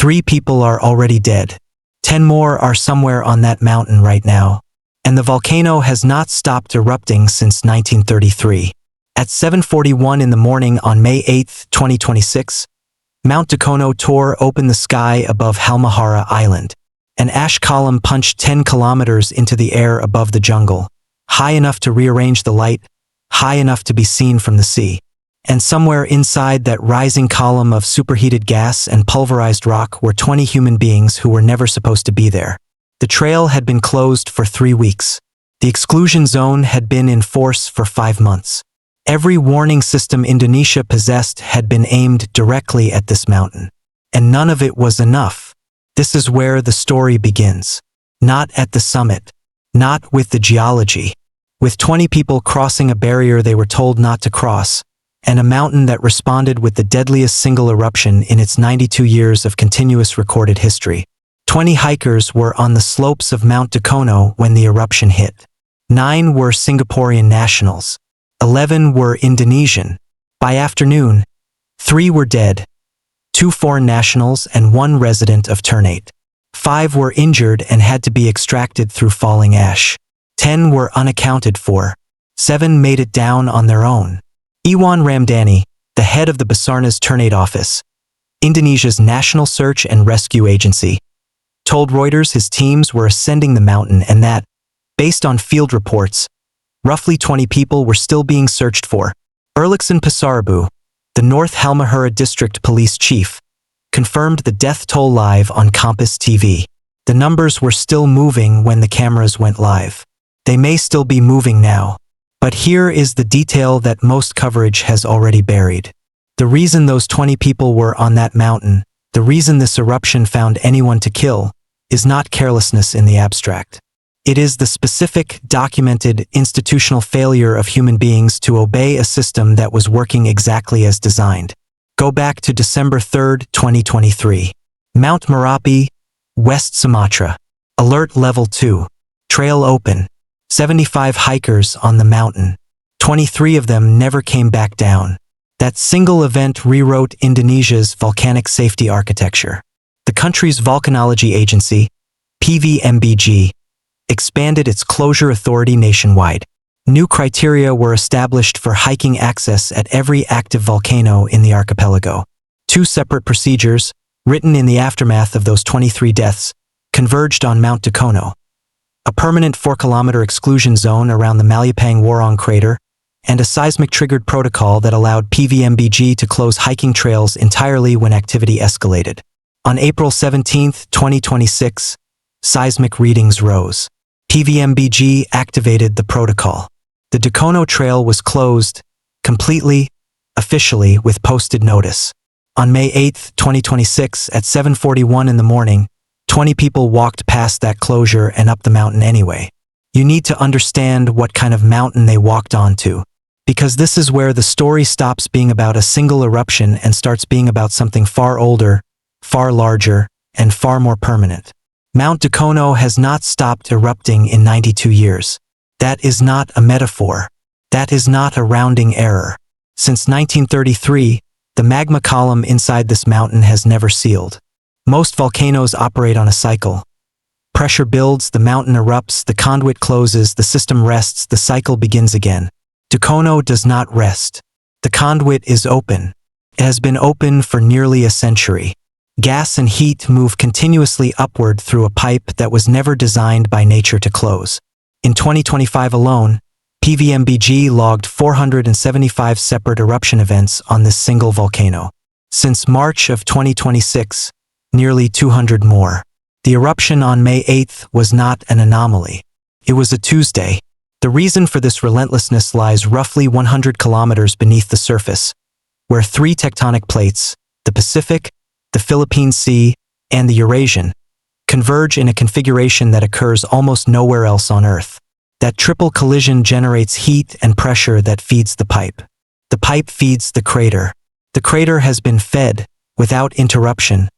3 people are already dead. 10 more are somewhere on that mountain right now. And the volcano has not stopped erupting since 1933. At 7:41 in the morning on May 8, 2026, Mount Dukono tore open the sky above Halmahera Island. An ash column punched 10 kilometers into the air above the jungle, high enough to rearrange the light, high enough to be seen from the sea. And somewhere inside that rising column of superheated gas and pulverized rock were 20 human beings who were never supposed to be there. The trail had been closed for 3 weeks. The exclusion zone had been in force for 5 months. Every warning system Indonesia possessed had been aimed directly at this mountain. And none of it was enough. This is where the story begins. Not at the summit. Not with the geology. With 20 people crossing a barrier they were told not to cross, and a mountain that responded with the deadliest single eruption in its 92 years of continuous recorded history. 20 hikers were on the slopes of Mount Dukono when the eruption hit. 9 were Singaporean nationals. 11 were Indonesian. By afternoon, 3 were dead. 2 foreign nationals and 1 resident of Ternate. 5 were injured and had to be extracted through falling ash. 10 were unaccounted for. 7 made it down on their own. Iwan Ramdhani, the head of the Basarnas Ternate office, Indonesia's national search and rescue agency, told Reuters his teams were ascending the mountain and that, based on field reports, roughly 20 people were still being searched for. Erlikson Pasarabu, the North Halmahera District Police Chief, confirmed the death toll live on Compass TV. The numbers were still moving when the cameras went live. They may still be moving now. But here is the detail that most coverage has already buried. The reason those 20 people were on that mountain, the reason this eruption found anyone to kill, is not carelessness in the abstract. It is the specific, documented, institutional failure of human beings to obey a system that was working exactly as designed. Go back to December 3, 2023. Mount Marapi, West Sumatra. Alert Level 2. Trail open. 75 hikers on the mountain. 23 of them never came back down. That single event rewrote Indonesia's volcanic safety architecture. The country's volcanology agency, PVMBG, expanded its closure authority nationwide. New criteria were established for hiking access at every active volcano in the archipelago. 2 separate procedures, written in the aftermath of those 23 deaths, converged on Mount Dukono. A permanent 4-kilometer exclusion zone around the Malyapang Warong crater, and a seismic-triggered protocol that allowed PVMBG to close hiking trails entirely when activity escalated. On April 17, 2026, seismic readings rose. PVMBG activated the protocol. The Dukono Trail was closed, completely, officially, with posted notice. On May 8, 2026, at 7:41 in the morning, 20 people walked past that closure and up the mountain anyway. You need to understand what kind of mountain they walked onto, because this is where the story stops being about a single eruption and starts being about something far older, far larger, and far more permanent. Mount Dukono has not stopped erupting in 92 years. That is not a metaphor. That is not a rounding error. Since 1933, the magma column inside this mountain has never sealed. Most volcanoes operate on a cycle. Pressure builds, the mountain erupts, the conduit closes, the system rests, the cycle begins again. Dukono does not rest. The conduit is open. It has been open for nearly a century. Gas and heat move continuously upward through a pipe that was never designed by nature to close. In 2025 alone, PVMBG logged 475 separate eruption events on this single volcano. Since March of 2026, nearly 200 more. The eruption on May 8th was not an anomaly. It was a Tuesday. The reason for this relentlessness lies roughly 100 kilometers beneath the surface, where 3 tectonic plates, the Pacific, the Philippine Sea, and the Eurasian, converge in a configuration that occurs almost nowhere else on Earth. That triple collision generates heat and pressure that feeds the pipe. The pipe feeds the crater. The crater has been fed, without interruption,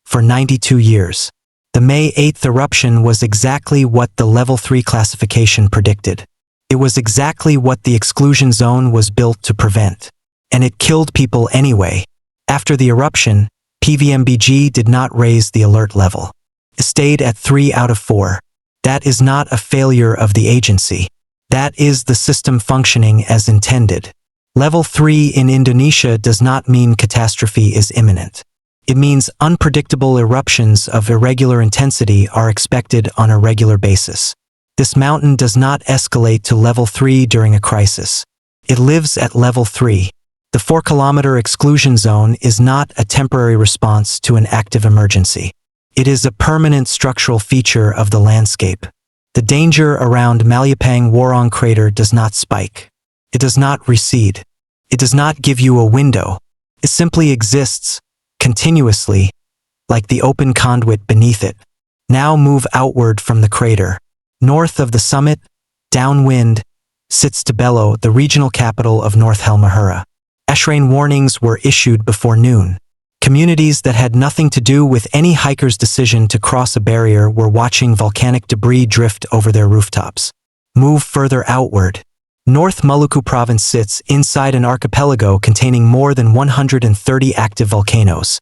for 92 years. The May 8th eruption was exactly what the Level 3 classification predicted. It was exactly what the exclusion zone was built to prevent. And it killed people anyway. After the eruption, PVMBG did not raise the alert level. It stayed at 3 out of 4. That is not a failure of the agency. That is the system functioning as intended. Level 3 in Indonesia does not mean catastrophe is imminent. It means unpredictable eruptions of irregular intensity are expected on a regular basis. This mountain does not escalate to level 3 during a crisis. It lives at level 3. The 4-kilometer exclusion zone is not a temporary response to an active emergency. It is a permanent structural feature of the landscape. The danger around Malapang Warong crater does not spike. It does not recede. It does not give you a window. It simply exists, continuously, like the open conduit beneath it. Now move outward from the crater. North of the summit, downwind, sits Tebelo, the regional capital of North Halmahera. Ashrain warnings were issued before noon. Communities that had nothing to do with any hiker's decision to cross a barrier were watching volcanic debris drift over their rooftops. Move further outward. North Maluku province sits inside an archipelago containing more than 130 active volcanoes,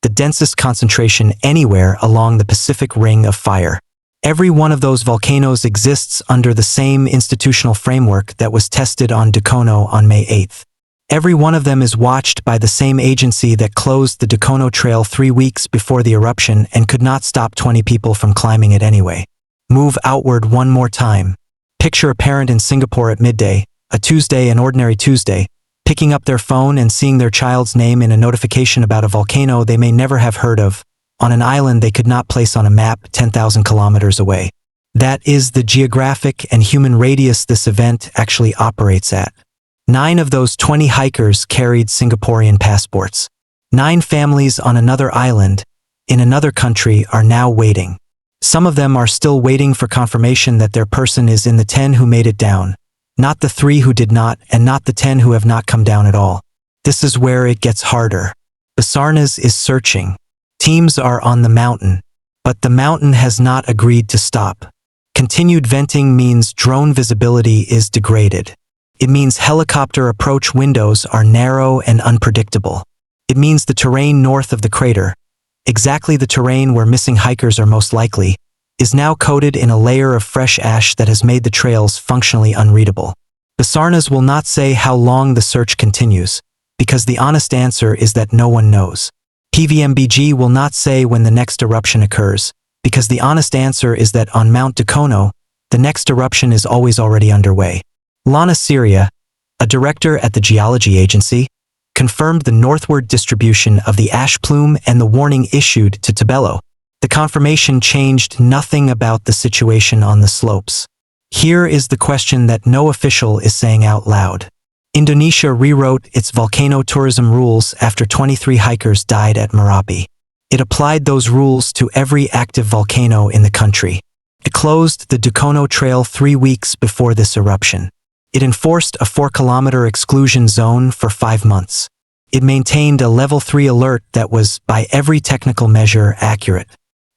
the densest concentration anywhere along the Pacific Ring of Fire. Every one of those volcanoes exists under the same institutional framework that was tested on Dukono on May 8th. Every one of them is watched by the same agency that closed the Dukono Trail 3 weeks before the eruption and could not stop 20 people from climbing it anyway. Move outward one more time. Picture a parent in Singapore at midday, a Tuesday, an ordinary Tuesday, picking up their phone and seeing their child's name in a notification about a volcano they may never have heard of, on an island they could not place on a map 10,000 kilometers away. That is the geographic and human radius this event actually operates at. 9 of those 20 hikers carried Singaporean passports. 9 families on another island, in another country, are now waiting. Some of them are still waiting for confirmation that their person is in the 10 who made it down, not the 3 who did not, and not the 10 who have not come down at all. This is where it gets harder. Basarnas is searching. Teams are on the mountain, but the mountain has not agreed to stop. Continued venting means drone visibility is degraded. It means helicopter approach windows are narrow and unpredictable. It means the terrain north of the crater, exactly the terrain where missing hikers are most likely, is now coated in a layer of fresh ash that has made the trails functionally unreadable. Basarnas will not say how long the search continues, because the honest answer is that no one knows. PVMBG will not say when the next eruption occurs, because the honest answer is that on Mount Dukono, the next eruption is always already underway. Lana Syria, a director at the Geology Agency, confirmed the northward distribution of the ash plume and the warning issued to Tebelo. The confirmation changed nothing about the situation on the slopes. Here is the question that no official is saying out loud. Indonesia rewrote its volcano tourism rules after 23 hikers died at Marapi. It applied those rules to every active volcano in the country. It closed the Dukono Trail 3 weeks before this eruption. It enforced a 4-kilometer exclusion zone for 5 months. It maintained a level 3 alert that was, by every technical measure, accurate.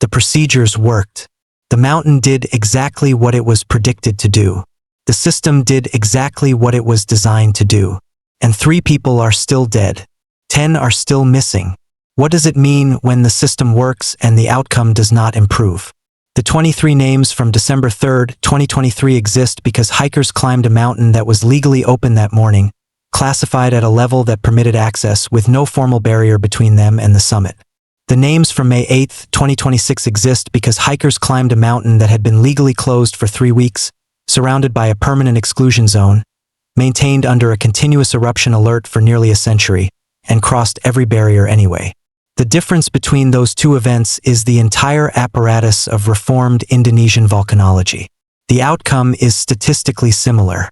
The procedures worked. The mountain did exactly what it was predicted to do. The system did exactly what it was designed to do. And 3 people are still dead. 10 are still missing. What does it mean when the system works and the outcome does not improve? The 23 names from December 3, 2023 exist because hikers climbed a mountain that was legally open that morning, classified at a level that permitted access with no formal barrier between them and the summit. The names from May 8, 2026 exist because hikers climbed a mountain that had been legally closed for 3 weeks, surrounded by a permanent exclusion zone, maintained under a continuous eruption alert for nearly a century, and crossed every barrier anyway. The difference between those 2 events is the entire apparatus of reformed Indonesian volcanology. The outcome is statistically similar.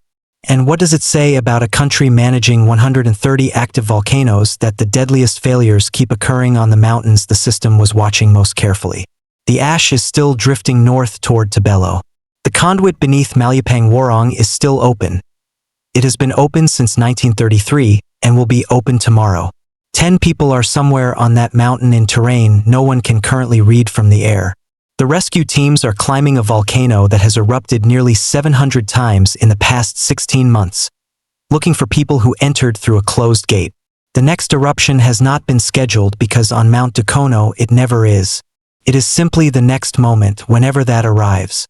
And what does it say about a country managing 130 active volcanoes that the deadliest failures keep occurring on the mountains the system was watching most carefully? The ash is still drifting north toward Tebelo. The conduit beneath Malapang Warong is still open. It has been open since 1933 and will be open tomorrow. 10 people are somewhere on that mountain in terrain no one can currently read from the air. The rescue teams are climbing a volcano that has erupted nearly 700 times in the past 16 months, looking for people who entered through a closed gate. The next eruption has not been scheduled because on Mount Dukono it never is. It is simply the next moment whenever that arrives.